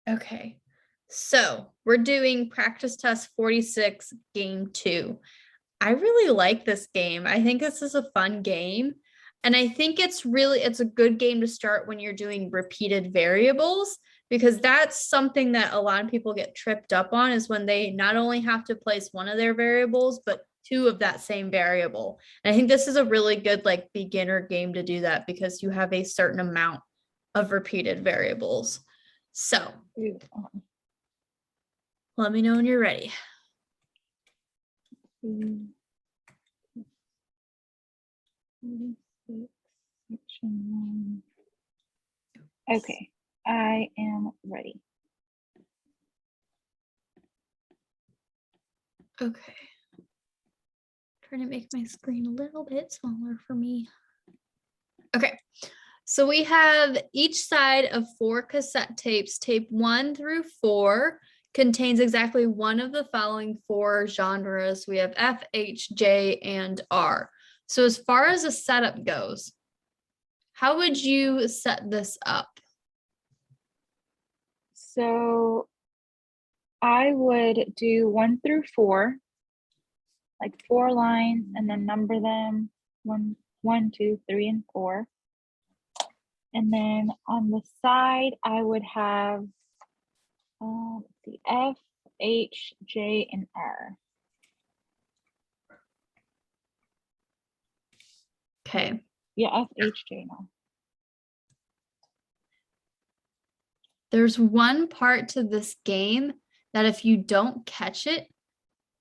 Okay, so we're doing practice test 46, game 2. I really like this game. I think this is a fun game. And I think it's a good game to start when you're doing repeated variables, because that's something that a lot of people get tripped up on, is when they not only have to place one of their variables, but two of that same variable. And I think this is a really good like beginner game to do that, because you have a certain amount of repeated variables. So let me know when you're ready. Okay, I am ready. Okay. Trying to make my screen a little bit smaller for me. Okay, so we have each side of 4 cassette tapes. Tape 1 through 4 contains exactly one of the following 4 genres. We have F, H, J, and R. So as far as a setup goes, how would you set this up? So I would do 1 through 4, like 4 lines, and then number them 1, 2, 3, and 4. And then on the side, I would have the F, H, J, and R. Okay. Yeah, F, H, J, no. There's one part to this game that if you don't catch it,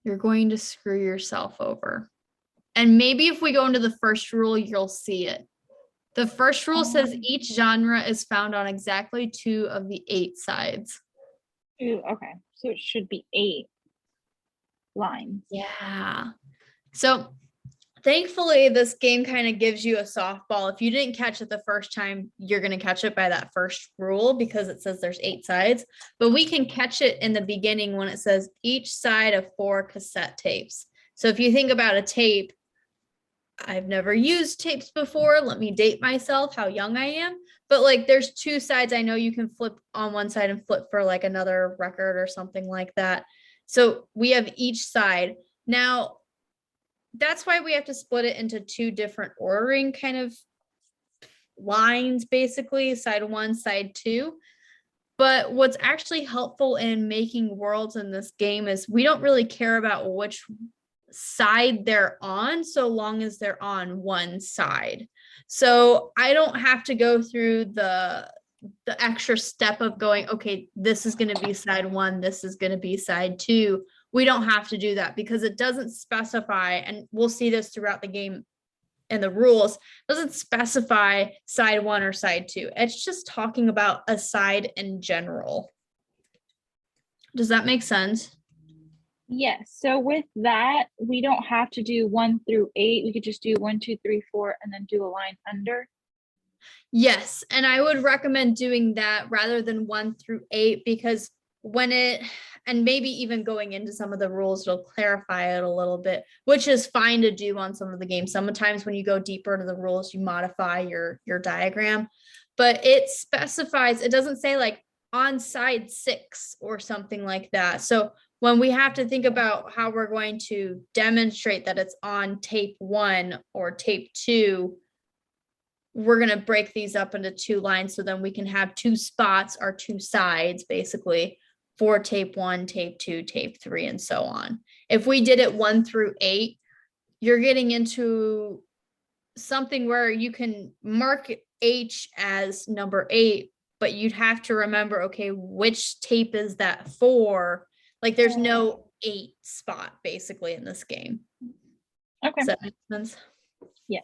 you're going to screw yourself over. And maybe if we go into the first rule, you'll see it. The first rule says each genre is found on exactly 2 of the 8 sides. Ooh, okay. So it should be 8 lines. Yeah. So thankfully, this game kind of gives you a softball. If you didn't catch it the first time, you're going to catch it by that first rule, because it says there's 8 sides. But we can catch it in the beginning when it says each side of 4 cassette tapes. So if you think about a tape, I've never used tapes before. Let me date myself how young I am. But like there's 2 sides. I know you can flip on one side and flip for like another record or something like that. So we have each side. Now, that's why we have to split it into 2 different ordering kind of lines, basically, side 1, side 2. But what's actually helpful in making worlds in this game is we don't really care about which side they're on, so long as they're on one side. So I don't have to go through the extra step of going, okay, this is going to be side 1, this is going to be side 2. We don't have to do that, because it doesn't specify, and we'll see this throughout the game and the rules, doesn't specify side 1 or side 2. It's just talking about a side in general. Does that make sense? Yes. So with that, we don't have to do 1 through 8. We could just do 1, 2, 3, 4, and then do a line under. Yes, and I would recommend doing that rather than 1 through 8, because and maybe even going into some of the rules, it'll clarify it a little bit, which is fine to do on some of the games. Sometimes when you go deeper into the rules, you modify your diagram, but it specifies, it doesn't say like on side 6 or something like that. So when we have to think about how we're going to demonstrate that it's on tape 1 or tape 2, we're going to break these up into 2 lines, so then we can have 2 spots or 2 sides basically for tape 1, tape 2, tape 3, and so on. If we did it 1 through 8, you're getting into something where you can mark H as number 8, but you'd have to remember, okay, which tape is that for? Like there's no 8 spot basically in this game. Okay. Does that make sense? Yeah.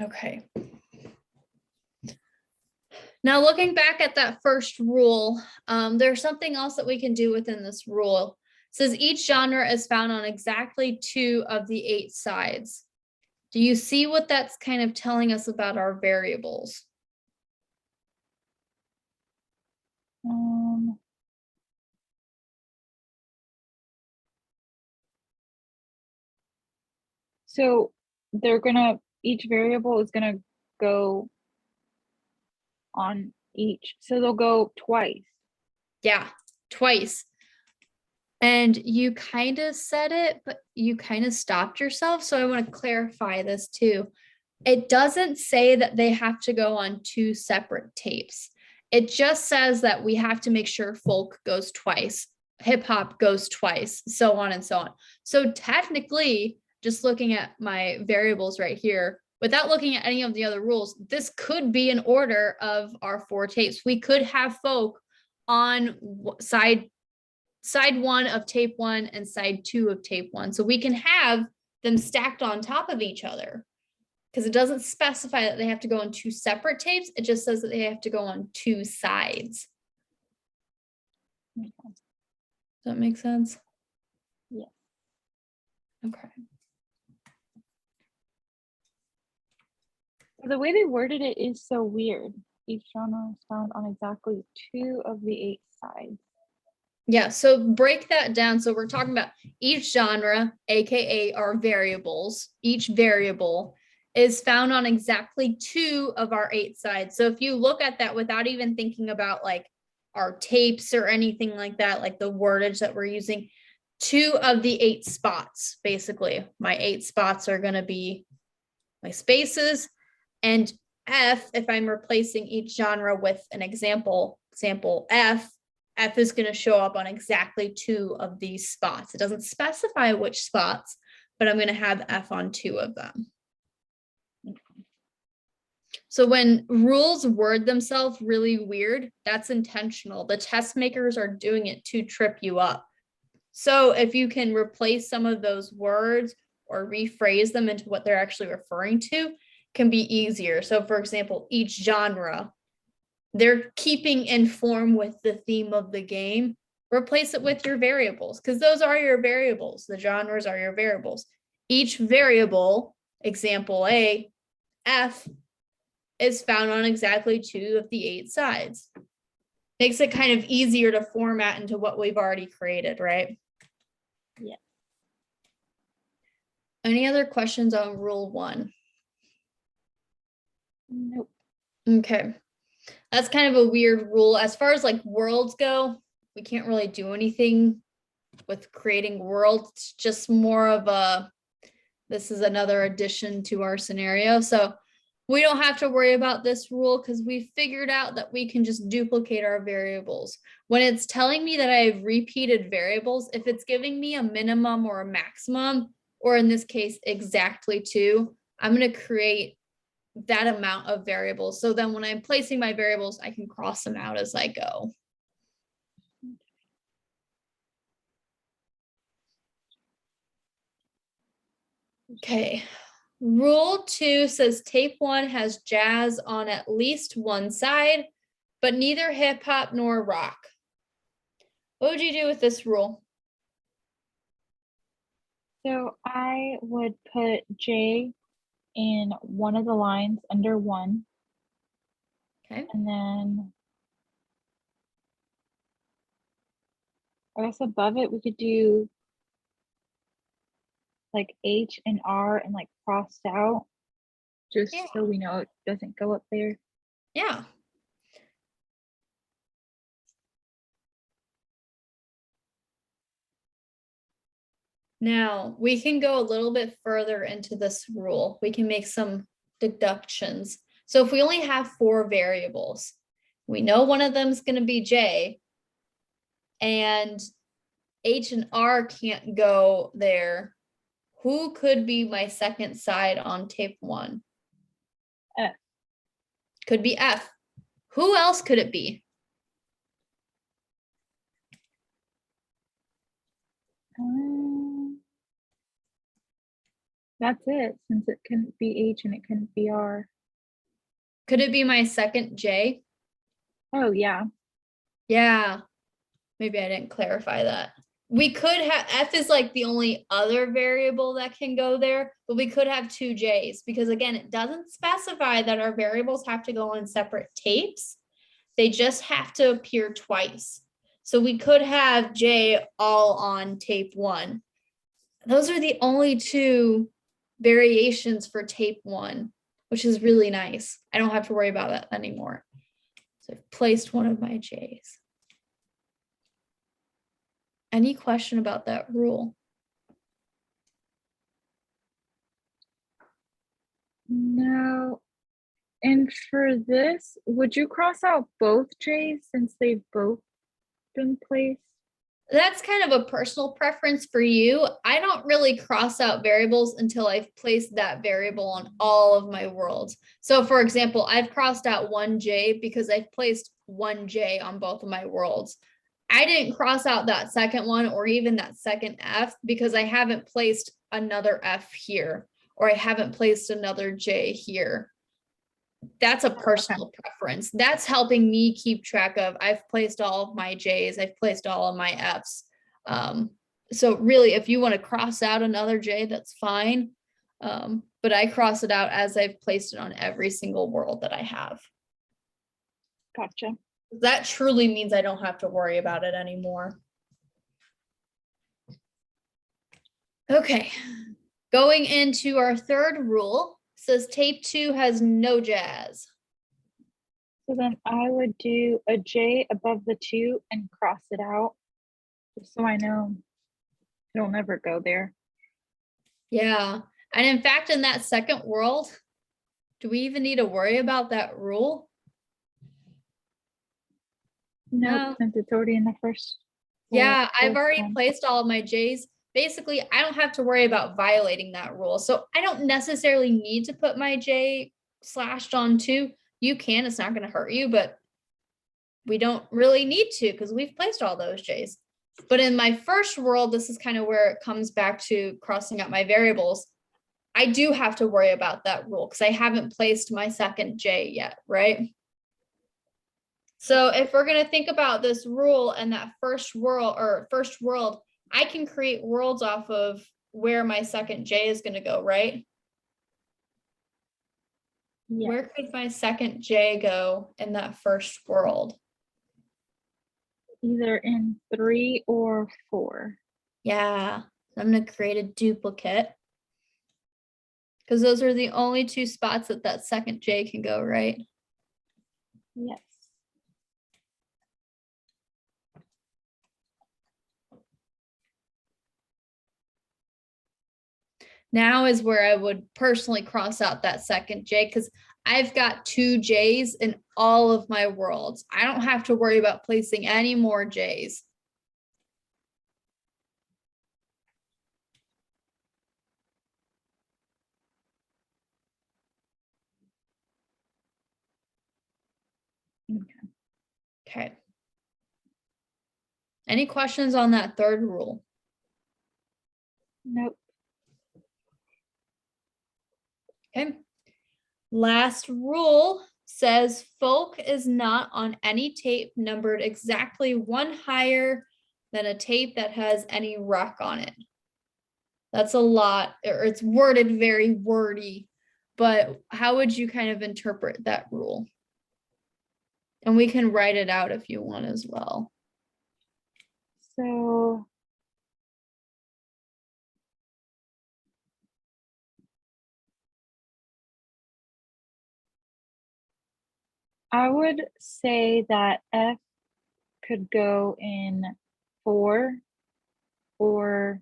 Okay. Now, looking back at that first rule, there's something else that we can do within this rule. It says each genre is found on exactly 2 of the 8 sides. Do you see what that's kind of telling us about our variables? So each variable is gonna go on each. So they'll go twice. Yeah, twice. And you kind of said it, but you kind of stopped yourself. So I want to clarify this too. It doesn't say that they have to go on 2 separate tapes. It just says that we have to make sure folk goes twice, hip hop goes twice, so on and so on. So technically, just looking at my variables right here, without looking at any of the other rules, this could be an order of our 4 tapes. We could have folk on side 1 of tape 1 and side 2 of tape 1. So we can have them stacked on top of each other because it doesn't specify that they have to go on 2 separate tapes. It just says that they have to go on 2 sides. Does that make sense? Yeah. Okay. The way they worded it is so weird. Each genre is found on exactly 2 of the 8 sides. Yeah, so break that down. So we're talking about each genre, aka our variables. Each variable is found on exactly 2 of our 8 sides. So if you look at that without even thinking about like our tapes or anything like that, like the wordage that we're using, 2 of the 8 spots, basically. My 8 spots are going to be my spaces, and F, if I'm replacing each genre with an example, F is going to show up on exactly 2 of these spots. It doesn't specify which spots, but I'm going to have F on 2 of them. So when rules word themselves really weird, that's intentional. The test makers are doing it to trip you up. So if you can replace some of those words or rephrase them into what they're actually referring to, can be easier. So for example, each genre, they're keeping in form with the theme of the game. Replace it with your variables because those are your variables. The genres are your variables. Each variable, example A, F, is found on exactly 2 of the 8 sides. Makes it kind of easier to format into what we've already created, right? Yeah. Any other questions on rule 1? Nope. Okay. That's kind of a weird rule. As far as like worlds go, we can't really do anything with creating worlds. It's just more of a, this is another addition to our scenario. So we don't have to worry about this rule because we figured out that we can just duplicate our variables. When it's telling me that I have repeated variables, if it's giving me a minimum or a maximum, or in this case, exactly 2, I'm going to create that amount of variables. So then when I'm placing my variables, I can cross them out as I go. Okay. Rule 2 says tape 1 has jazz on at least one side, but neither hip hop nor rock. What would you do with this rule? So I would put J in one of the lines under 1. Okay. And then I guess above it, we could do like H and R and like crossed out, just so we know it doesn't go up there. Yeah. Now we can go a little bit further into this rule. We can make some deductions. So if we only have 4 variables, we know one of them is going to be J, and H and R can't go there. Who could be my second side on tape 1? F. Could be F. Who else could it be? That's it, since it couldn't be H and it couldn't be R. Could it be my second J? Oh, yeah. Yeah. Maybe I didn't clarify that. We could have, F is like the only other variable that can go there, but we could have 2 J's because again, it doesn't specify that our variables have to go on separate tapes. They just have to appear twice. So we could have J all on tape 1. Those are the only 2 variations for tape 1, which is really nice. I don't have to worry about that anymore. So I've placed one of my J's. Any question about that rule? No. And for this, would you cross out both J's since they've both been placed? That's kind of a personal preference for you. I don't really cross out variables until I've placed that variable on all of my worlds. So for example, I've crossed out one J because I've placed one J on both of my worlds. I didn't cross out that second one or even that second F because I haven't placed another F here, or I haven't placed another J here. That's a personal preference. That's helping me keep track of, I've placed all of my J's, I've placed all of my F's. So really, if you want to cross out another J, that's fine. But I cross it out as I've placed it on every single world that I have. Gotcha. That truly means I don't have to worry about it anymore. Okay, going into our third rule, says tape 2 has no jazz. So then I would do a J above the 2 and cross it out, just so I know it'll never go there. Yeah, and in fact, in that second world, do we even need to worry about that rule? Nope, since it's already in the first. Yeah, I've already one. placed all of my J's. Basically, I don't have to worry about violating that rule. So I don't necessarily need to put my J slashed on 2. You can, it's not going to hurt you, but we don't really need to because we've placed all those J's. But in my first world, this is kind of where it comes back to crossing out my variables. I do have to worry about that rule because I haven't placed my second J yet, right? So if we're going to think about this rule and that first world, I can create worlds off of where my second J is going to go, right? Yes. Where could my second J go in that first world? Either in 3 or 4. Yeah, I'm going to create a duplicate because those are the only 2 spots that that second J can go, right? Yes. Now is where I would personally cross out that second J because I've got 2 J's in all of my worlds. I don't have to worry about placing any more J's. Okay. Any questions on that third rule? Nope. Okay. Last rule says folk is not on any tape numbered exactly 1 higher than a tape that has any rock on it. That's a lot, or it's worded very wordy, but how would you kind of interpret that rule? And we can write it out if you want as well. So I would say that F could go in 4 or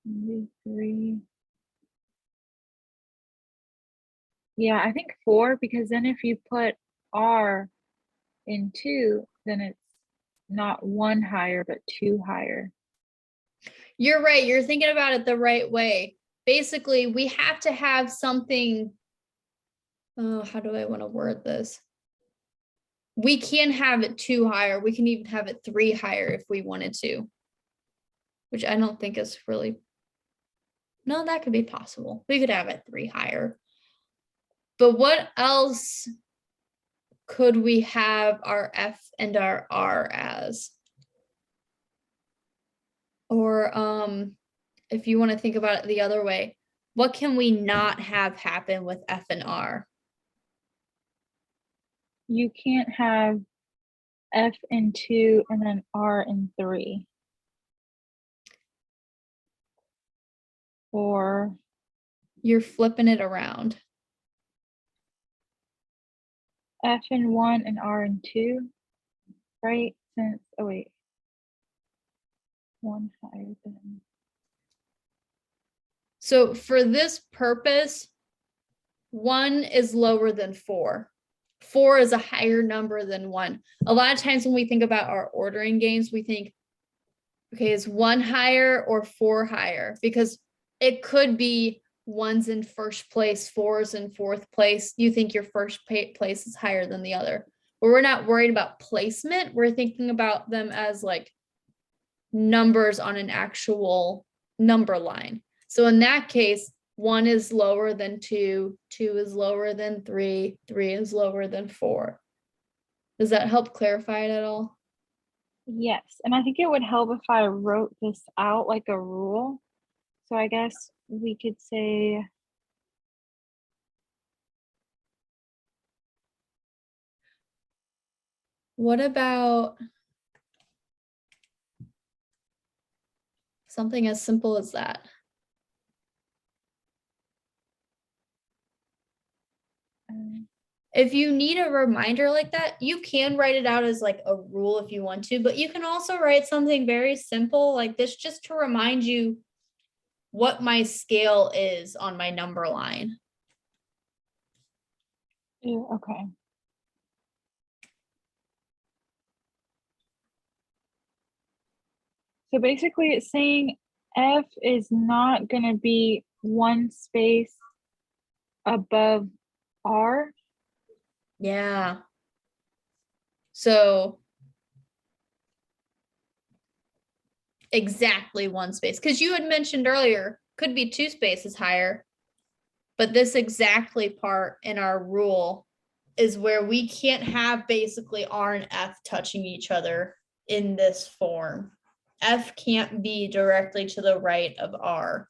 maybe 3. Yeah, I think 4, because then if you put R in 2, then it's not 1 higher, but 2 higher. You're right. You're thinking about it the right way. Basically, we have to have something. Oh, how do I want to word this? We can have it 2 higher. We can even have it 3 higher if we wanted to, which I don't think is really. No, that could be possible. We could have it 3 higher. But what else could we have our F and our R as? Or if you want to think about it the other way, what can we not have happen with F and R? You can't have F in 2 and then R in 3. Or You're flipping it around. F in 1 and R in 2, right? Since, oh wait, 1 higher than. So for this purpose, 1 is lower than 4. 4 is a higher number than 1. A lot of times when we think about our ordering games, we think, okay, is 1 higher or 4 higher? Because it could be 1's in first place, 4's in fourth place. You think your first place is higher than the other. But we're not worried about placement. We're thinking about them as like numbers on an actual number line. So in that case, 1 is lower than 2, 2 is lower than 3, 3 is lower than 4. Does that help clarify it at all? Yes, and I think it would help if I wrote this out like a rule. So I guess we could say, what about something as simple as that? If you need a reminder like that, you can write it out as like a rule if you want to, but you can also write something very simple like this just to remind you what my scale is on my number line. yeah, okay. So basically it's saying F is not going to be 1 space above R. Yeah. So exactly 1 space, because you had mentioned earlier, could be 2 spaces higher, but this exactly part in our rule is where we can't have basically R and F touching each other in this form. F can't be directly to the right of R,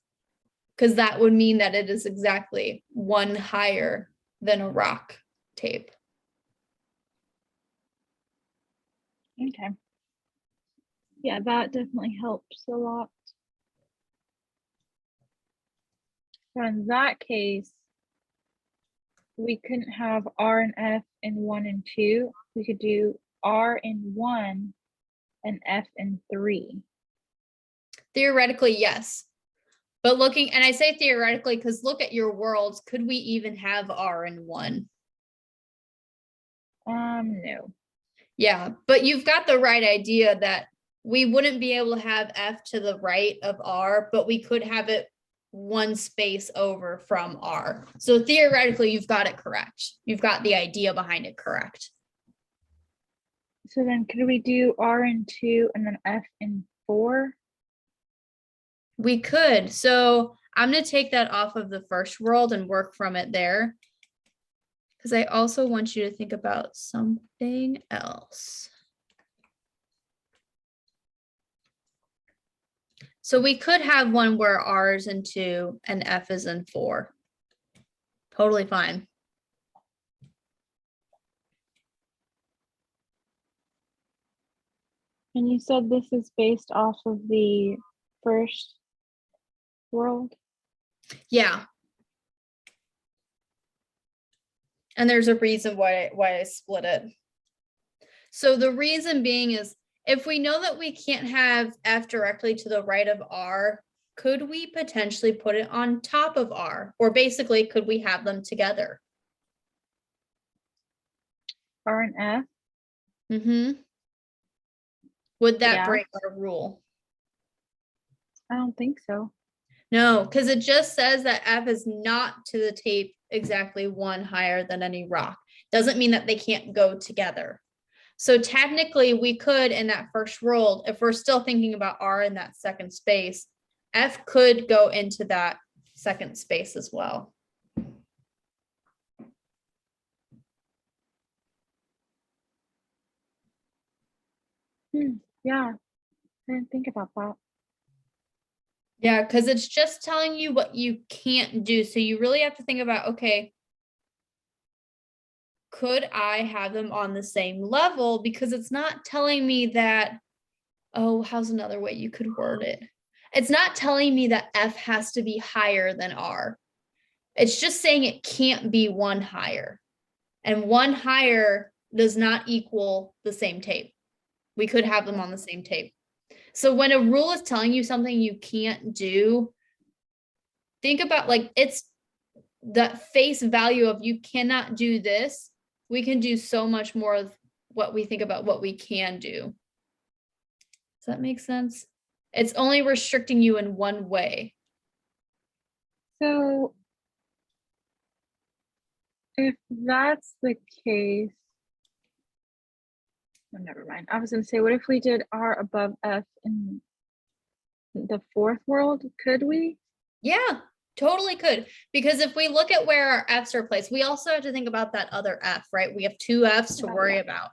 because that would mean that it is exactly 1 higher than a rock tape. Okay. Yeah, that definitely helps a lot. So in that case, we couldn't have R and F in 1 and 2. We could do R in 1 and F in 3. Theoretically, yes. But looking, and I say theoretically because look at your worlds. Could we even have R in 1? No. Yeah, but you've got the right idea that we wouldn't be able to have F to the right of R, but we could have it 1 space over from R. So theoretically, you've got it correct. You've got the idea behind it correct. So then could we do R in 2 and then F in 4? We could. So I'm going to take that off of the first world and work from it there, because I also want you to think about something else. So we could have one where R is in 2 and F is in 4. Totally fine. And you said this is based off of the first world? Yeah. And there's a reason why I split it. So the reason being is if we know that we can't have F directly to the right of R, could we potentially put it on top of R? Or basically, could we have them together? R and F? Mm-hmm. Would that Yeah. break our rule? I don't think so. No, because it just says that F is not to the tape exactly 1 higher than any rock. Doesn't mean that they can't go together. So technically we could, in that first world, if we're still thinking about R in that second space, F could go into that second space as well. Yeah, I didn't think about that. Yeah, because it's just telling you what you can't do. So you really have to think about, okay, could I have them on the same level? Because it's not telling me that, oh, how's another way you could word it? It's not telling me that F has to be higher than R. It's just saying it can't be 1 higher. and one higher does not equal the same tape. We could have them on the same tape. So when a rule is telling you something you can't do, think about like it's the face value of you cannot do this. We can do so much more of what we think about what we can do. Does that make sense? It's only restricting you in one way. So if that's the case, oh, never mind. I was going to say, what if we did R above F in the fourth world? Could we? Yeah, totally could. Because if we look at where our F's are placed, we also have to think about that other F, right? We have two F's to worry about.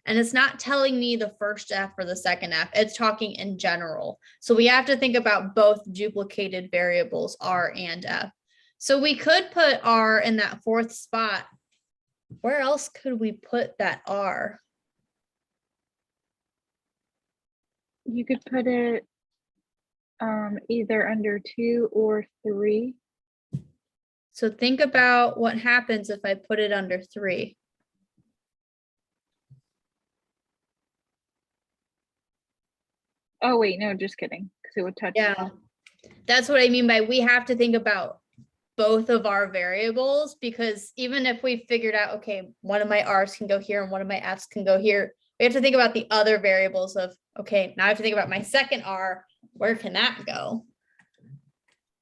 And it's not telling me the first F or the second F. It's talking in general. So we have to think about both duplicated variables, R and F. So we could put R in that fourth spot. Where else could we put that R? You could put it either under 2 or 3. So think about what happens if I put it under 3. Oh, wait, no, just kidding. Because it would touch. Yeah, that's what I mean by we have to think about both of our variables, because even if we figured out, okay, one of my R's can go here and one of my F's can go here, we have to think about the other variables of, okay, now I have to think about my second R, where can that go?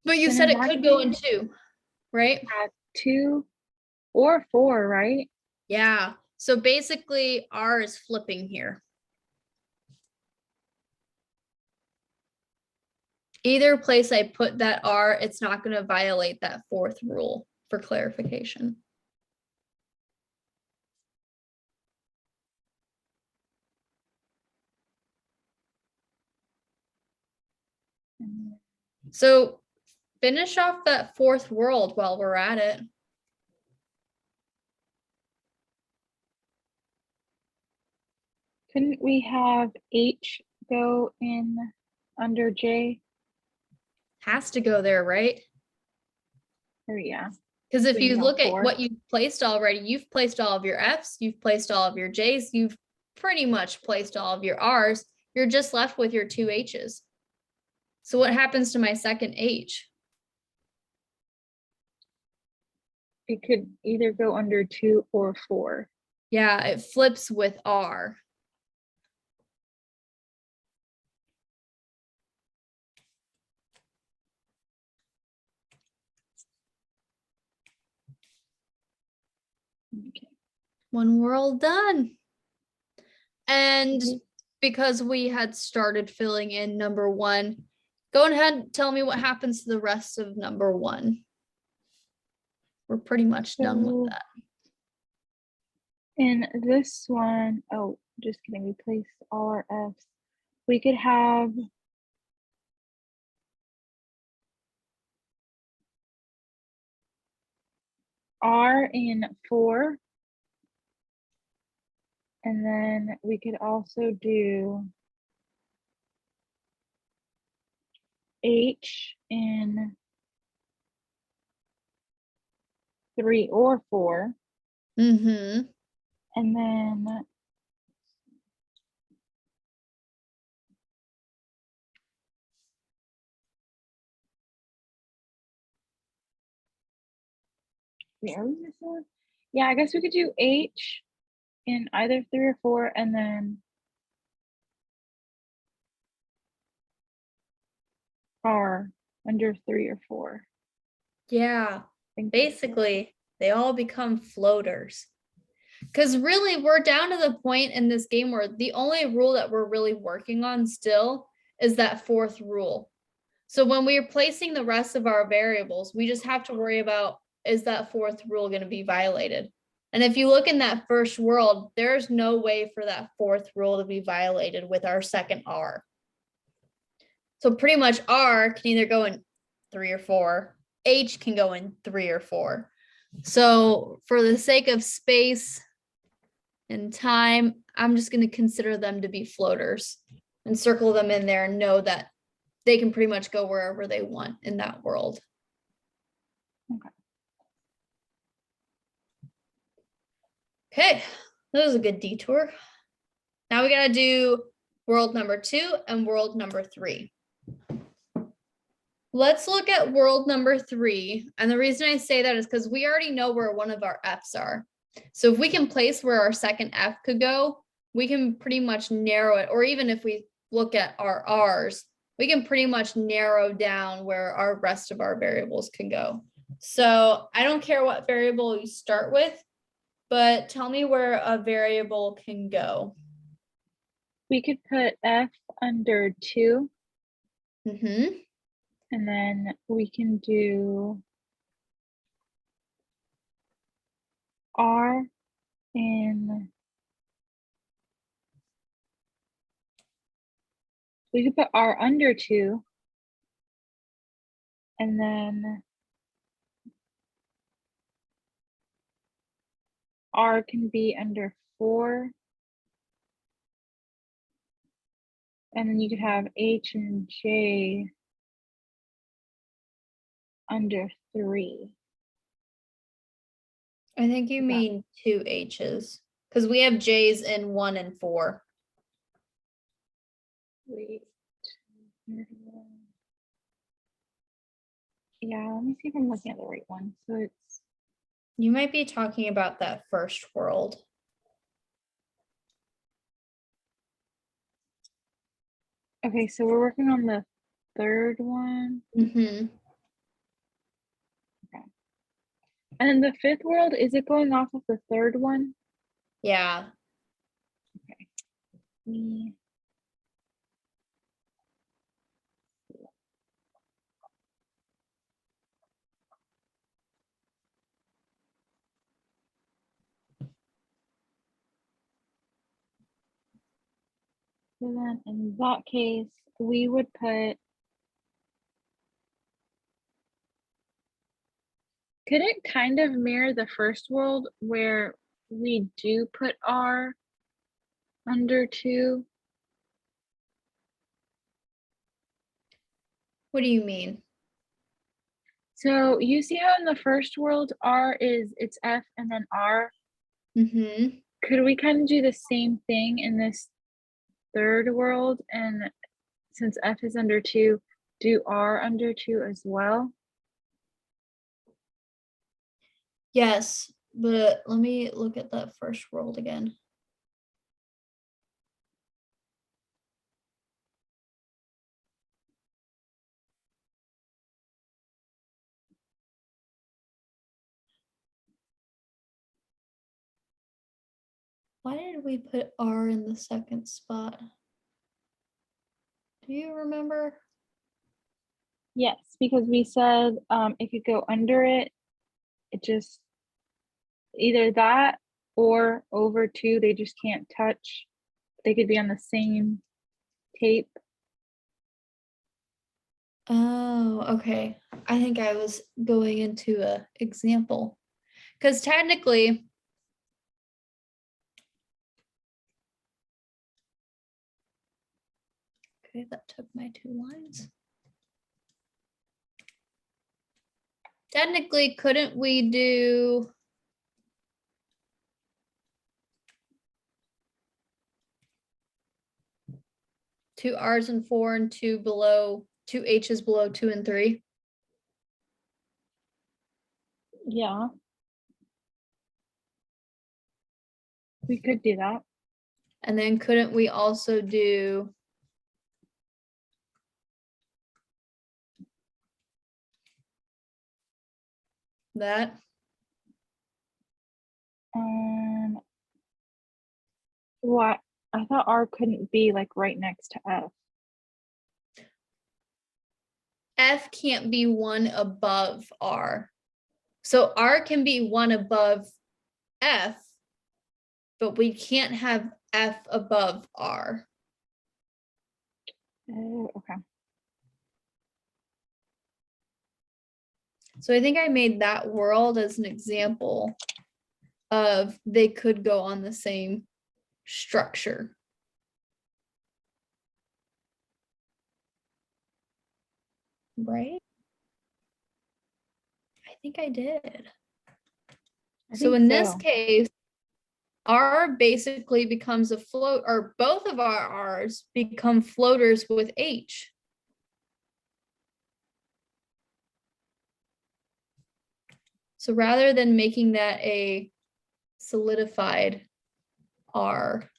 But you And said in it that could go in case, 2, right? at 2 or 4, right? Yeah, so basically R is flipping here. Either place I put that R, it's not going to violate that fourth rule for clarification. So finish off that fourth world while we're at it. Couldn't we have H go in under J? Has to go there, right? Or yeah. Because if We you need all look at 4. what you've placed already, you've placed all of your F's, you've placed all of your J's, you've pretty much placed all of your R's. You're just left with your 2 H's. So what happens to my second H? It could either go under 2 or 4. Yeah, it flips with R. Okay. One world done. And Mhm. because we had started filling in number 1, go ahead and tell me what happens to the rest of number 1. We're pretty much done with that. In this one, oh, just kidding. We placed all our F's. We could have R in 4. And then we could also do H in 3 or 4. Mm-hmm. And then wait, are we missing one? Yeah, I guess we could do H in either 3 or 4, and then R under 3 or 4. Yeah, Think basically, they all become floaters. Because really, we're down to the point in this game where the only rule that we're really working on still is that fourth rule. So when we're placing the rest of our variables, we just have to worry about, is that fourth rule going to be violated? And if you look in that first world, there's no way for that fourth rule to be violated with our second R. So pretty much R can either go in 3 or 4. H can go in 3 or 4. So for the sake of space and time, I'm just going to consider them to be floaters and circle them in there and know that they can pretty much go wherever they want in that world. Okay. Okay, that was a good detour. Now we gotta do world number 2 and world number 3. Let's look at world number 3. And the reason I say that is because we already know where one of our F's are. So if we can place where our second F could go, we can pretty much narrow it. Or even if we look at our R's, we can pretty much narrow down where our rest of our variables can go. So I don't care what variable you start with, but tell me where a variable can go. We could put F under 2. Mm-hmm. And then we can do R in, we could put R under 2. And then R can be under 4. And then you could have H and J under 3. I think you mean 2 H's because we have J's in 1 and 4. Wait. Yeah, let me see if I'm looking at the right one. So it's, You might be talking about that first world. okay, so we're working on the third one. Mm-hmm. And then the fifth world, is it going off of the third one? Yeah. Okay. Me. So then in that case, we would put, could it kind of mirror the first world where we do put R under 2? What do you mean? So you see how in the first world R is, it's F and then R? Mm-hmm. Could we kind of do the same thing in this third world? And since F is under 2, do R under 2 as well? Yes, but let me look at that first world again. Why did we put R in the second spot? Do you remember? Yes, because we said it could go under it. It just, either that or over 2, they just can't touch. They could be on the same tape. Oh, okay. I think I was going into a example. Because technically, okay, that took my 2 lines. Technically, couldn't we do two R's and 4 and 2 below, 2 H's below 2 and 3? Yeah. We could do that. And then couldn't we also do that? What? I thought R couldn't be like right next to F. F can't be 1 above R. So R can be 1 above F, but we can't have F above R. Oh, okay. So I think I made that world as an example of they could go on the same structure. Right? I think I did. So in this case, R basically becomes a float, or both of our R's become floaters with H. So rather than making that a solidified R,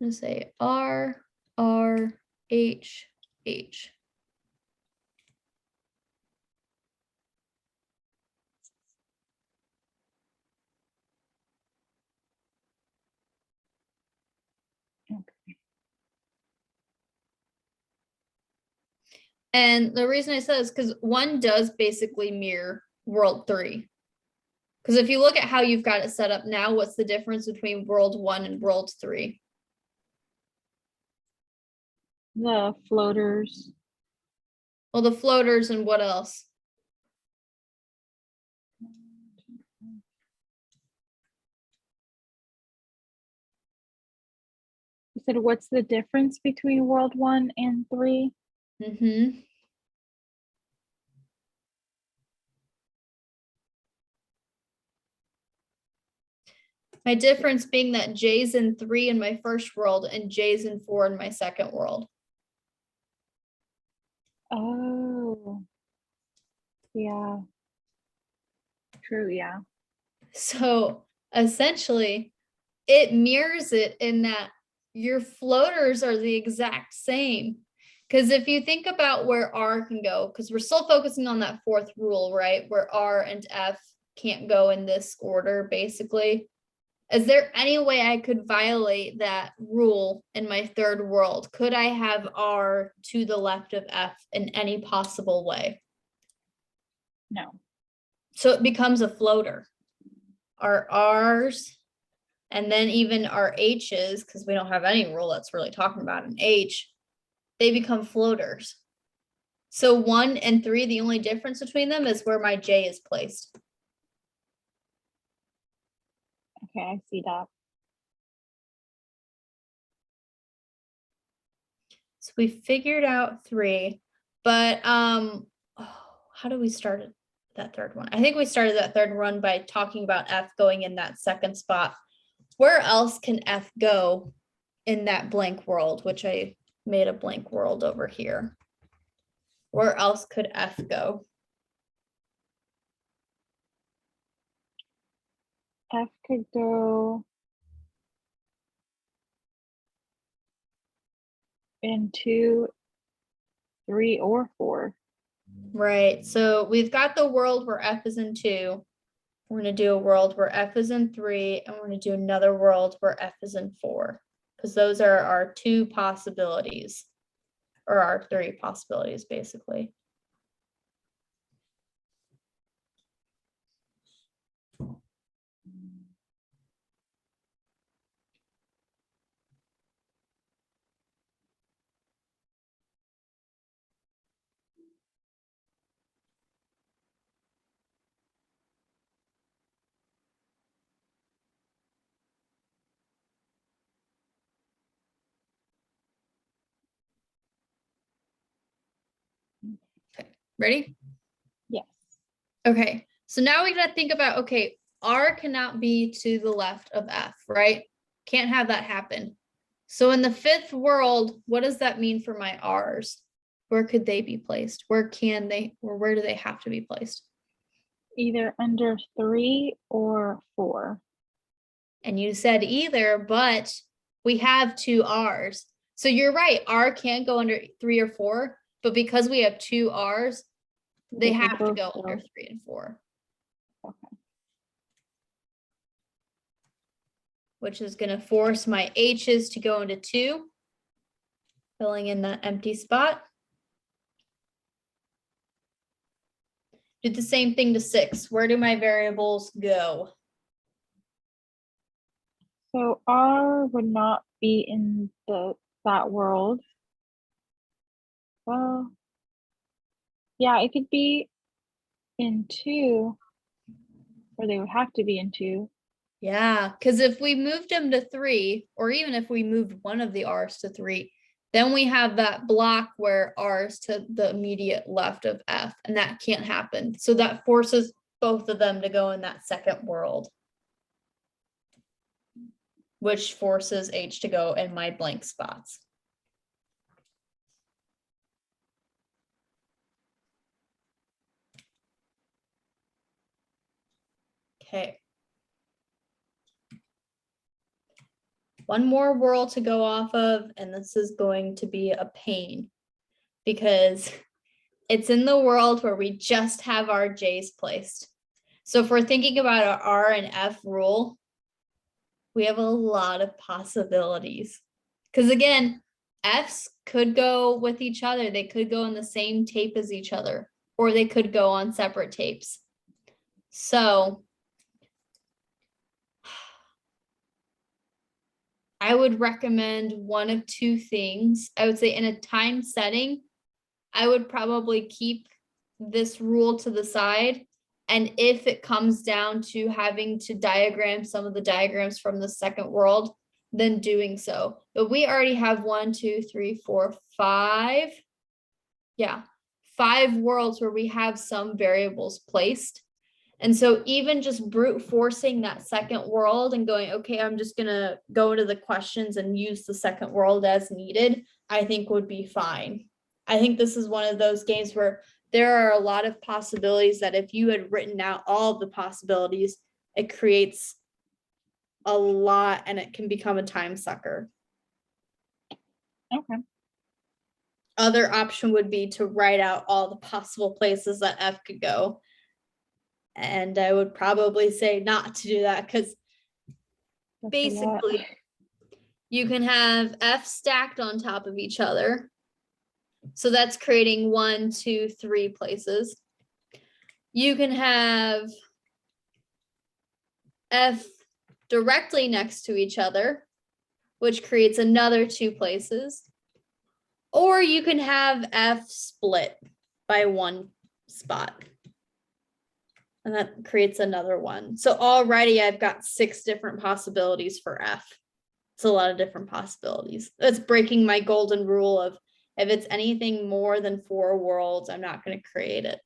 I'm gonna say R, R, H, H. Okay. And the reason I said is because 1 does basically mirror world 3. Because if you look at how you've got it set up now, what's the difference between world 1 and world 3? The floaters. Well, the floaters and what else? You said, what's the difference between world 1 and 3? Mm-hmm. My difference being that J's in 3 in my first world and J's in 4 in my second world. Oh, yeah. True, yeah. So essentially, it mirrors it in that your floaters are the exact same. Because if you think about where R can go, because we're still focusing on that 4th rule, right? Where R and F can't go in this order, basically. Is there any way I could violate that rule in my 3rd world? Could I have R to the left of F in any possible way? No. So it becomes a floater. Our R's and then even our H's, because we don't have any rule that's really talking about an H, they become floaters. So 1 and 3, the only difference between them is where my J is placed. Okay, I see that. So we figured out 3, but how do we start that 3rd one? I think we started that 3rd one by talking about F going in that 2nd spot. Where else can F go in that blank world, which I made a blank world over here? Where else could F go? F could go in 2, 3, or 4. Right. So we've got the world where F is in 2. We're going to do a world where F is in 3, and we're going to do another world where F is in 4, because those are our 2 possibilities, or our 3 possibilities, basically. Okay. Ready? Yes. Okay. So now we got to think about, okay, R cannot be to the left of F, right? Can't have that happen. So in the 5th world, what does that mean for my R's? Where could they be placed? Where can they, or where do they have to be placed? Either under 3 or 4. And you said either, but we have 2 R's. So you're right, R can't go under 3 or 4, but because we have 2 R's, they could have to both go go. under 3 and 4. Okay. Which is going to force my H's to go into 2, filling in that empty spot. Do the same thing to 6. Where do my variables go? So R would not be in that world. Well, yeah, it could be in 2, or they would have to be in 2. Yeah, because if we moved them to 3, or even if we moved one of the R's to 3, then we have that block where R's to the immediate left of F, and that can't happen. So that forces both of them to go in that 2nd world. which forces H to go in my blank spots. Okay. One more world to go off of, and this is going to be a pain because it's in the world where we just have our J's placed. So if we're thinking about our R and F rule, we have a lot of possibilities. Because again, F's could go with each other. They could go on the same tape as each other, or they could go on separate tapes. So I would recommend one of two things. I would say in a time setting, I would probably keep this rule to the side. And if it comes down to having to diagram some of the diagrams from the second world, then doing so. But we already have 1, 2, 3, 4, 5. Yeah, 5 worlds where we have some variables placed. And so even just brute forcing that second world and going, okay, I'm just going to go into the questions and use the second world as needed, I think would be fine. I think this is one of those games where there are a lot of possibilities that if you had written out all of the possibilities, it creates a lot and it can become a time sucker. Okay. Other option would be to write out all the possible places that F could go. And I would probably say not to do that because basically you can have F stacked on top of each other. So that's creating 1, 2, 3 places. You can have F directly next to each other, which creates another 2 places. Or you can have F split by 1 spot. And that creates another one. So already I've got 6 different possibilities for F. It's a lot of different possibilities. That's breaking my golden rule of if it's anything more than 4 worlds, I'm not going to create it.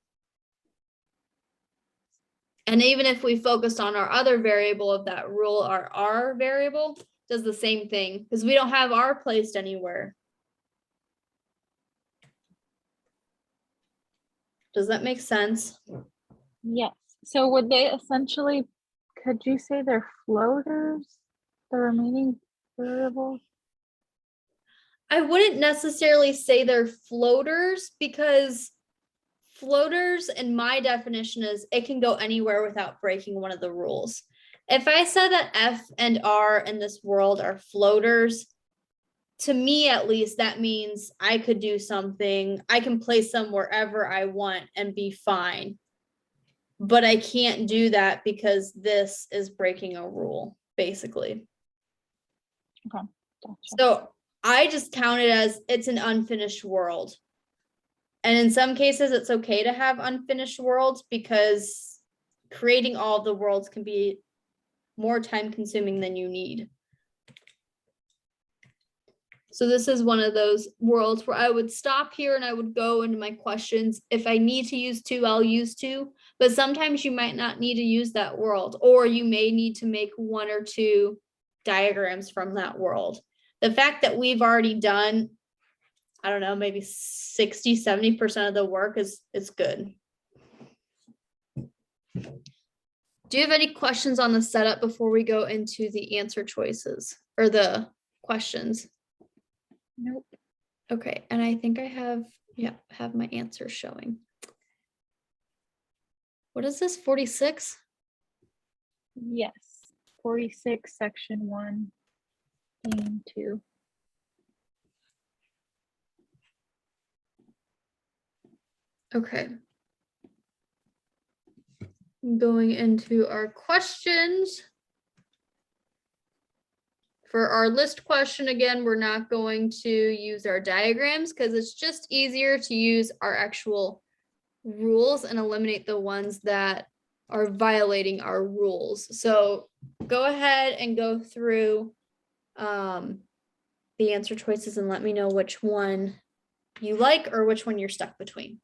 And even if we focused on our other variable of that rule, our R variable does the same thing because we don't have R placed anywhere. Does that make sense? Yes. So would they essentially, could you say they're floaters, the remaining variables? I wouldn't necessarily say they're floaters because floaters in my definition is it can go anywhere without breaking one of the rules. If I said that F and R in this world are floaters, to me at least, that means I could do something, I can place them wherever I want and be fine. But I can't do that because this is breaking a rule, basically. Okay, gotcha. So I just count it as it's an unfinished world. And in some cases, it's okay to have unfinished worlds because creating all of the worlds can be more time consuming than you need. So this is one of those worlds where I would stop here and I would go into my questions. If I need to use 2, I'll use 2, but sometimes you might not need to use that world, or you may need to make 1 or 2 diagrams from that world. The fact that we've already done, I don't know, maybe 60, 70% of the work is good. Do you have any questions on the setup before we go into the answer choices or the questions? Nope. Okay, and I think I have my answers showing. What is this, 46? Yes, 46, section 1, theme 2. Okay. Going into our questions. For our list question, again, we're not going to use our diagrams because it's just easier to use our actual rules and eliminate the ones that are violating our rules. So go ahead and go through the answer choices and let me know which one you like or which one you're stuck between.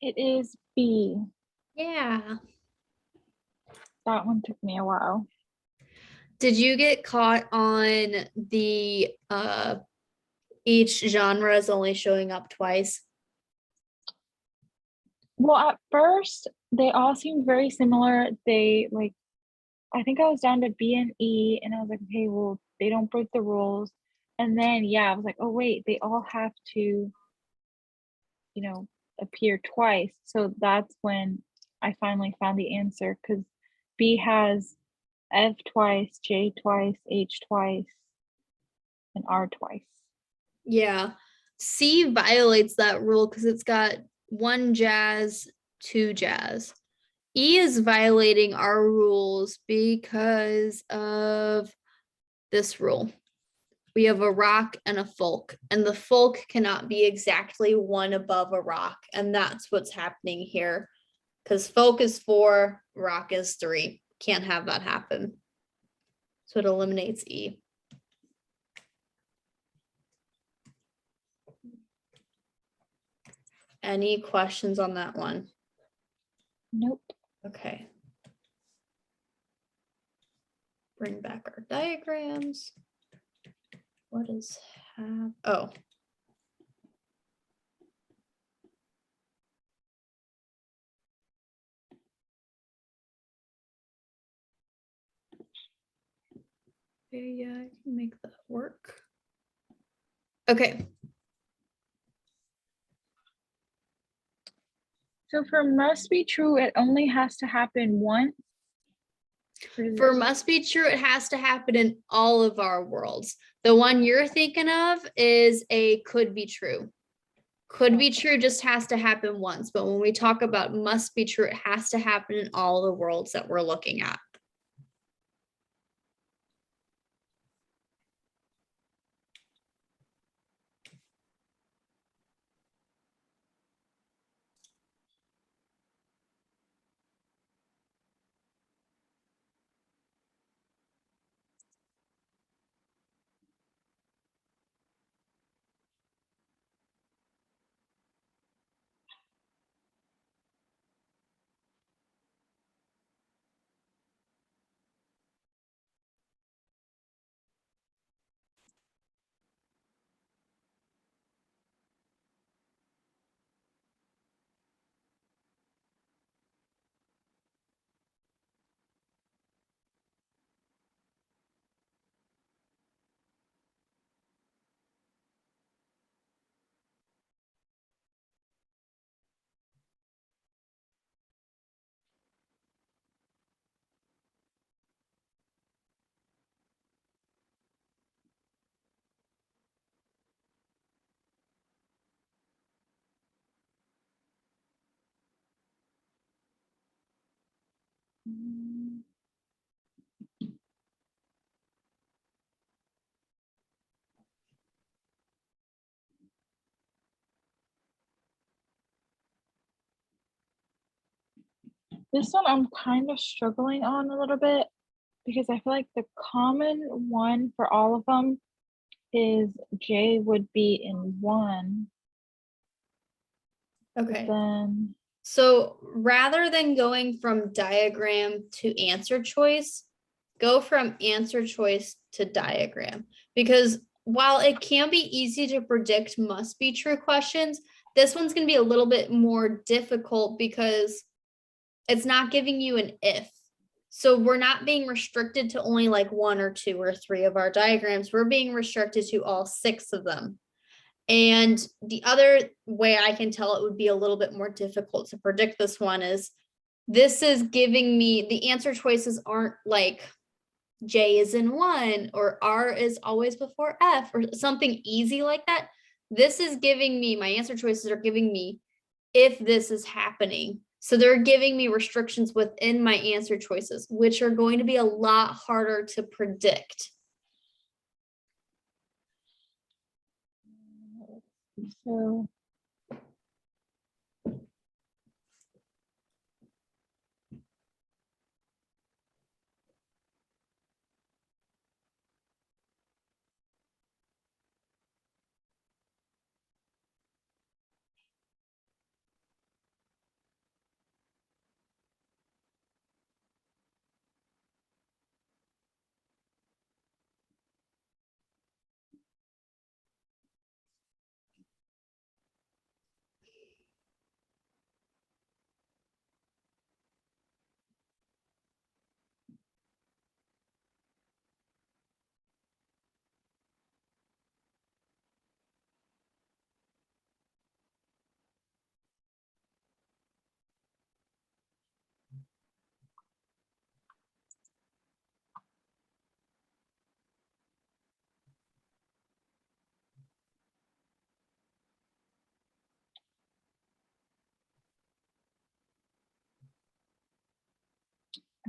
It is B. Yeah. That one took me a while. Did you get caught on the each genre is only showing up twice? Well, at first, they all seemed very similar. They like, I think I was down to B and E, and I was like, okay, well, they don't break the rules. And then, yeah, I was like, oh, wait, they all have to, appear twice. So that's when I finally found the answer because B has F twice, J twice, H twice, and R twice. Yeah. C violates that rule because it's got one jazz, two jazz. E is violating our rules because of this rule. We have a rock and a folk, and the folk cannot be exactly one above a rock. And that's what's happening here because folk is 4, rock is 3. Can't have that happen. So it eliminates E. Any questions on that one? Nope. Okay. Bring back our diagrams. What is oh. Yeah, I can make that work. Okay. So for must be true, it only has to happen once. For must be true, it has to happen in all of our worlds. The one you're thinking of is a could be true. Could be true just has to happen once. But when we talk about must be true, it has to happen in all the worlds that we're looking at. This one I'm kind of struggling on a little bit because I feel like the common one for all of them is J would be in 1. Okay. Then so rather than going from diagram to answer choice, go from answer choice to diagram. Because while it can be easy to predict must be true questions, this one's going to be a little bit more difficult because it's not giving you an if. So we're not being restricted to only like 1 or 2 or 3 of our diagrams. We're being restricted to all 6 of them. And the other way I can tell it would be a little bit more difficult to predict this one is this is giving me the answer choices aren't like J is in 1 or R is always before F or something easy like that. This is giving me, my answer choices are giving me if this is happening. So they're giving me restrictions within my answer choices, which are going to be a lot harder to predict. So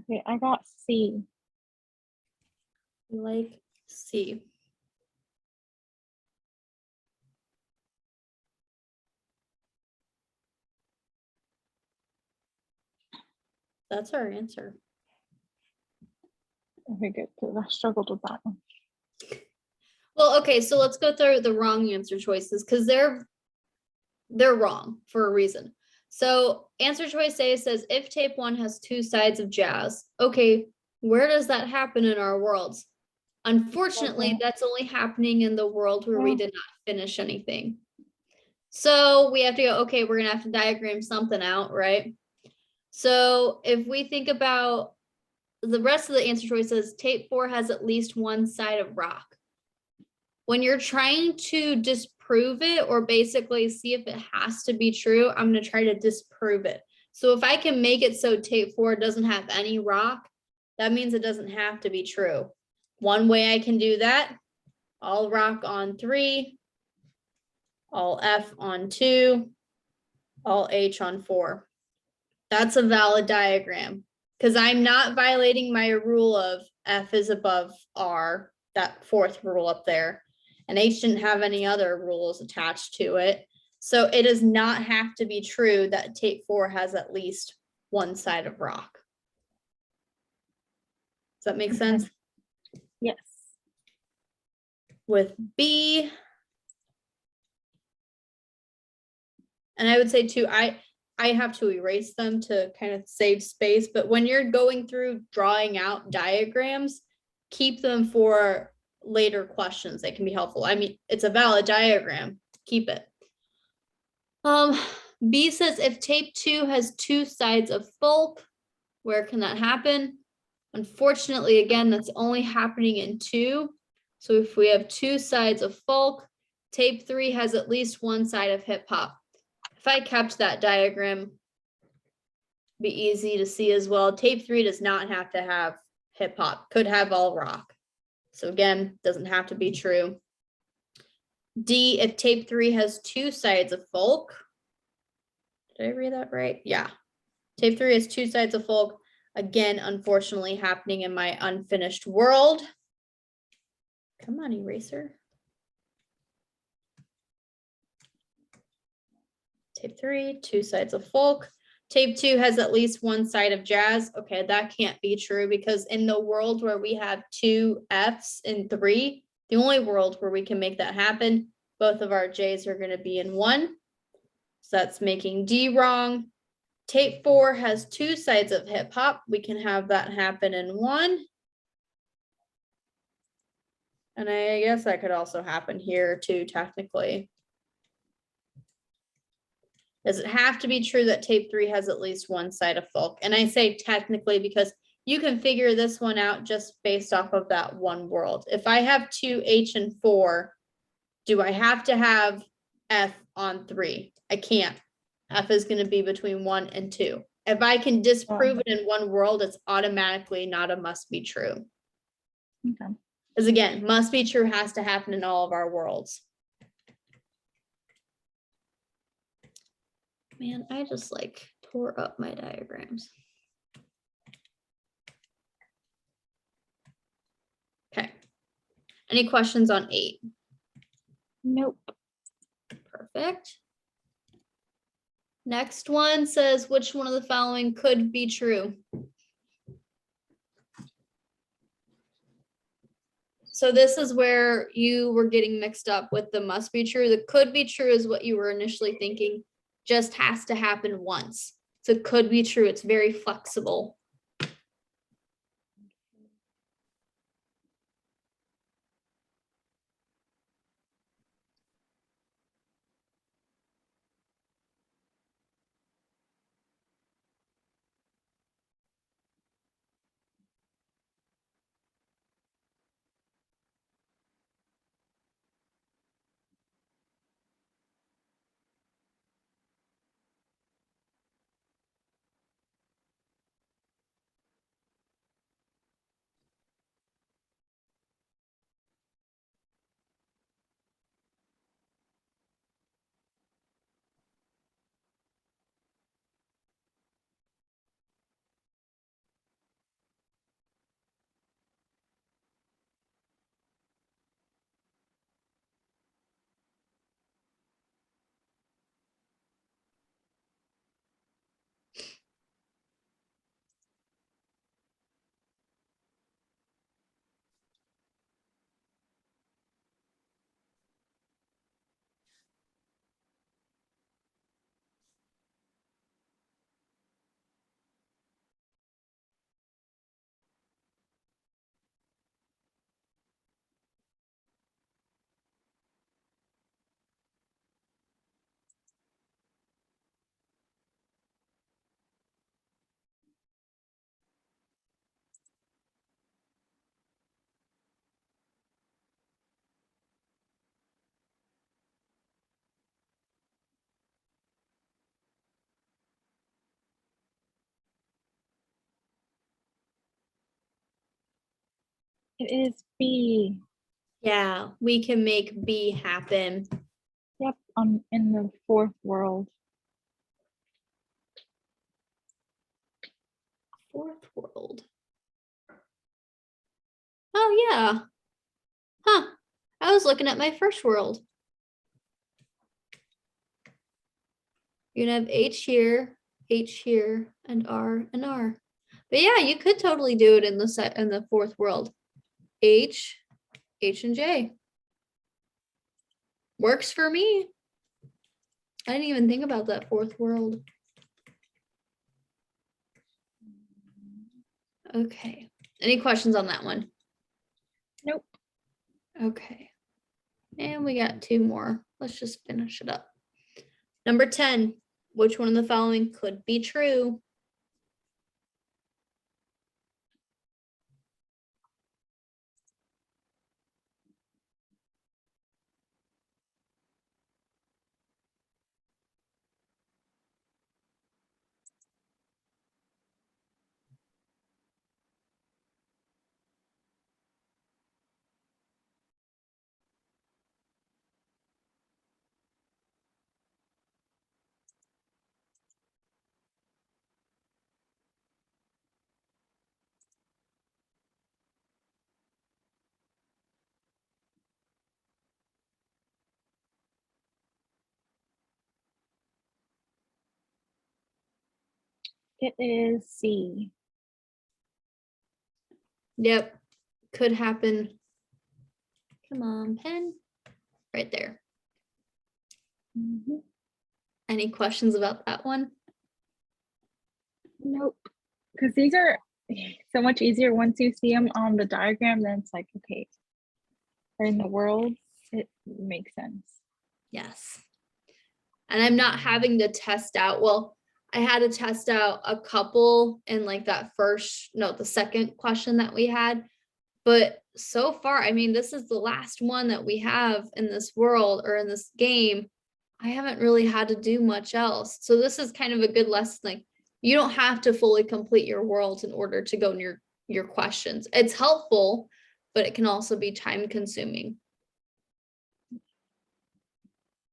okay, I got C. Like C. That's our answer. Okay, good, because I struggled with that one. Well, okay, so let's go through the wrong answer choices because they're wrong for a reason. So answer choice A says if tape 1 has 2 sides of jazz. Okay, where does that happen in our worlds? Unfortunately, that's only happening in the world where we did not finish anything. So we have to go, okay, we're gonna have to diagram something out, right? So if we think about the rest of the answer choices, tape 4 has at least one side of rock. When you're trying to disprove it or basically see if it has to be true, I'm going to try to disprove it. So if I can make it so tape 4 doesn't have any rock, that means it doesn't have to be true. One way I can do that, all rock on 3, all F on 2, all H on 4. That's a valid diagram because I'm not violating my rule of F is above R, that 4th rule up there. And H didn't have any other rules attached to it. So it does not have to be true that tape 4 has at least one side of rock. Does that make sense? Yes. With B, and I would say too, I have to erase them to kind of save space, but when you're going through drawing out diagrams, keep them for later questions. They can be helpful. I mean, it's a valid diagram, keep it. B says if tape 2 has 2 sides of folk, where can that happen? Unfortunately, again, that's only happening in 2. So if we have 2 sides of folk, tape 3 has at least one side of hip hop. If I kept that diagram, it'd be easy to see as well. Tape 3 does not have to have hip hop, could have all rock. So again, doesn't have to be true. D, if tape 3 has 2 sides of folk. Did I read that right? Yeah. Tape 3 has 2 sides of folk. Again, unfortunately happening in my unfinished world. Come on, eraser. Tape 3, 2 sides of folk. Tape 2 has at least one side of jazz. Okay, that can't be true because in the world where we have 2 Fs and 3, the only world where we can make that happen, both of our J's are going to be in 1. So that's making D wrong. Tape 4 has 2 sides of hip hop. We can have that happen in 1. And I guess that could also happen here too, technically. Does it have to be true that tape 3 has at least one side of folk? And I say technically because you can figure this one out just based off of that one world. If I have 2 H and 4, do I have to have F on 3? I can't. F is going to be between 1 and 2. If I can disprove it in one world, it's automatically not a must be true. Okay. Because again, must be true has to happen in all of our worlds. Man, I just like tore up my diagrams. Okay. Any questions on 8? Nope. Perfect. Next one says, which one of the following could be true? So this is where you were getting mixed up with the must be true. The could be true is what you were initially thinking, just has to happen once. So could be true. It's very flexible. It is B. Yeah, we can make B happen. Yep, in the fourth world. Fourth world. Oh yeah. Huh. I was looking at my first world. You're gonna have H here, and R and R. But yeah, you could totally do it in the fourth world. H and J. Works for me. I didn't even think about that fourth world. Okay. Any questions on that one? Nope. Okay. And we got 2 more. Let's just finish it up. Number 10. Which one of the following could be true? It is C. Yep. Could happen. Come on, pen. Right there. Mhm. Any questions about that one? Nope. Because these are so much easier once you see them on the diagram, then it's like, okay, they're in the world, it makes sense. Yes. And I'm not having to test out. Well, I had to test out a couple in like that the second question that we had. But so far, I mean, this is the last one that we have in this world or in this game. I haven't really had to do much else. So this is kind of a good lesson. Like, you don't have to fully complete your worlds in order to go in your questions. It's helpful, but it can also be time consuming.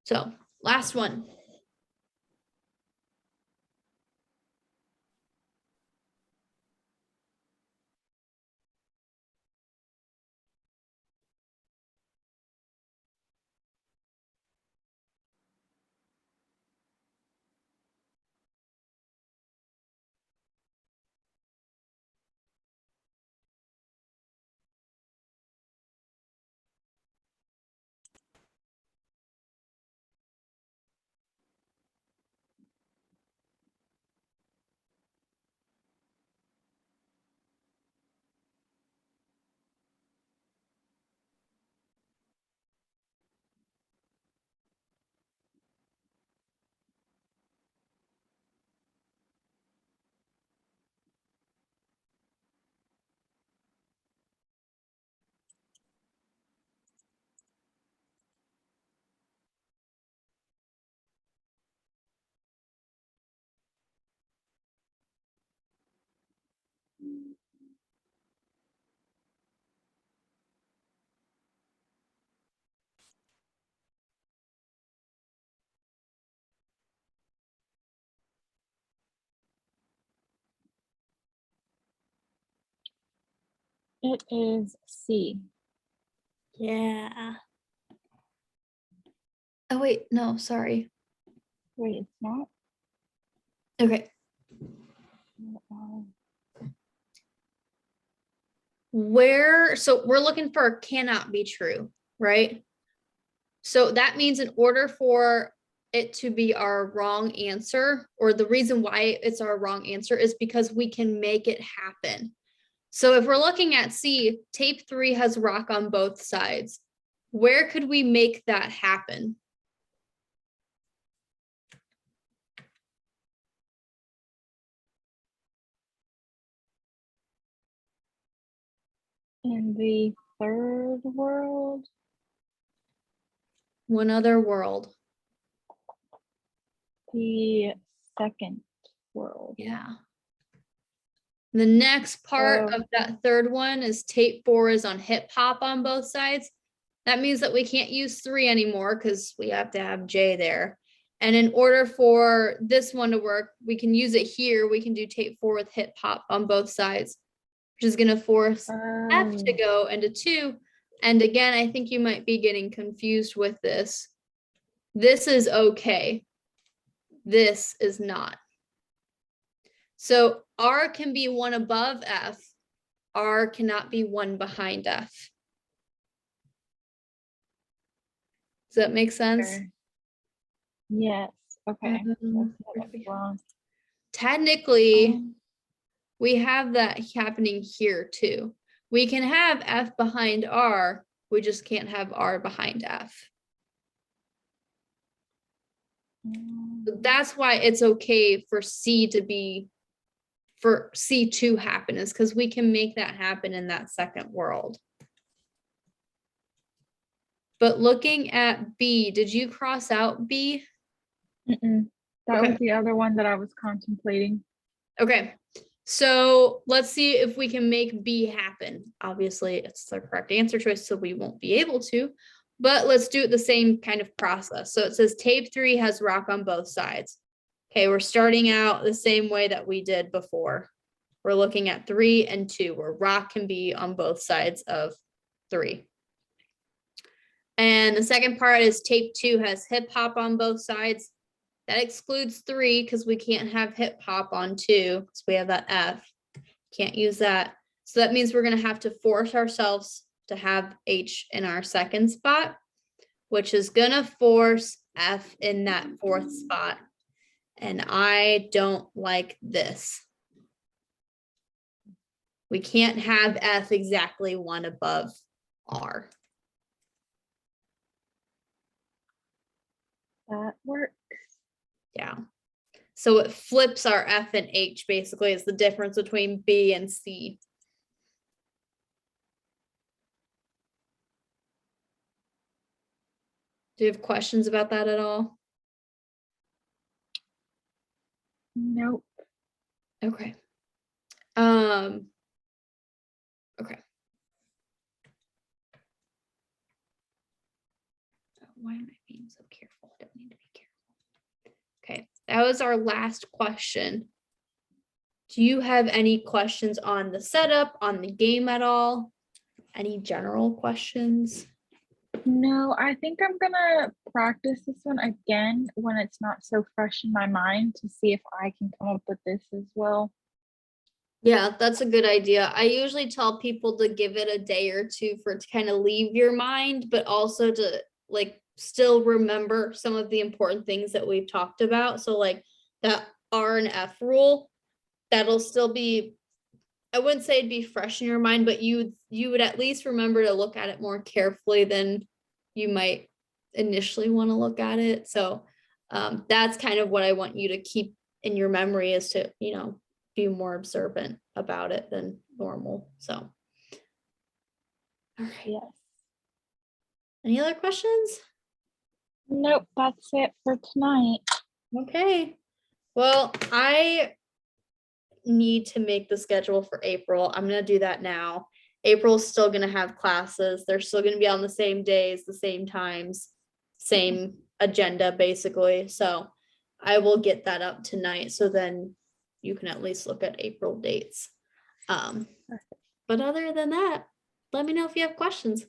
So last one. It is C. Yeah. Oh, wait, no, sorry. Wait, it's not? Okay. Um, So we're looking for cannot be true, right? So that means in order for it to be our wrong answer, or the reason why it's our wrong answer is because we can make it happen. So if we're looking at C, tape 3 has rock on both sides. Where could we make that happen? in the third world, One other world. the second world. Yeah. The next part So- of that third one is tape 4 is on hip hop on both sides. That means that we can't use 3 anymore because we have to have J there. And in order for this one to work, we can use it here. We can do tape 4 with hip hop on both sides, which is going to force F to Oh, go into 2. And again, I think you might be getting confused with this. This is okay. This is not. So R can be 1 above F. R cannot be 1 behind F. Does that make sense? sure. Yes. Okay. That's wrong. Technically, we have that happening here too. We can have F behind R, we just can't have R behind F. So that's why it's okay for C to happen, is because we can make that happen in that second world. But looking at B, did you cross out B? Mm-mm. That Okay. was the other one that I was contemplating. Okay, so let's see if we can make B happen. Obviously, it's the correct answer choice, so we won't be able to, but let's do it the same kind of process. So it says tape 3 has rock on both sides. Okay, we're starting out the same way that we did before. We're looking at 3 and 2, where rock can be on both sides of 3. And the second part is tape 2 has hip hop on both sides. That excludes 3 because we can't have hip hop on 2 because we have that F. Can't use that. So that means we're going to have to force ourselves to have H in our second spot, which is going to force F in that 4th spot. And I don't like this. We can't have F exactly 1 above R. That works. Yeah. So it flips our F and H, basically. It's the difference between B and C. Do you have questions about that at all? Nope. Okay. Okay. Why am I being so careful? I don't need to be careful. Okay, that was our last question. Do you have any questions on the setup, on the game at all? Any general questions? No, I think I'm gonna practice this one again when it's not so fresh in my mind to see if I can come up with this as well. Yeah, that's a good idea. I usually tell people to give it a day or two for it to kind of leave your mind, but also to like still remember some of the important things that we've talked about. So like that R and F rule, that'll still be, I wouldn't say it'd be fresh in your mind, but you would at least remember to look at it more carefully than you might initially want to look at it. So that's kind of what I want you to keep in your memory, is to, be more observant about it than normal. So, all right. Yes. Any other questions? Nope, that's it for tonight. Okay. Well, I need to make the schedule for April. I'm going to do that now. April's still going to have classes. They're still going to be on the same days, the same times, same agenda, basically. So I will get that up tonight. So then you can at least look at April dates. But other than that, let me know if you have questions.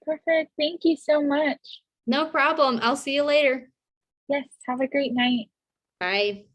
Perfect. Thank you so much. No problem. I'll see you later. Yes, have a great night. Bye.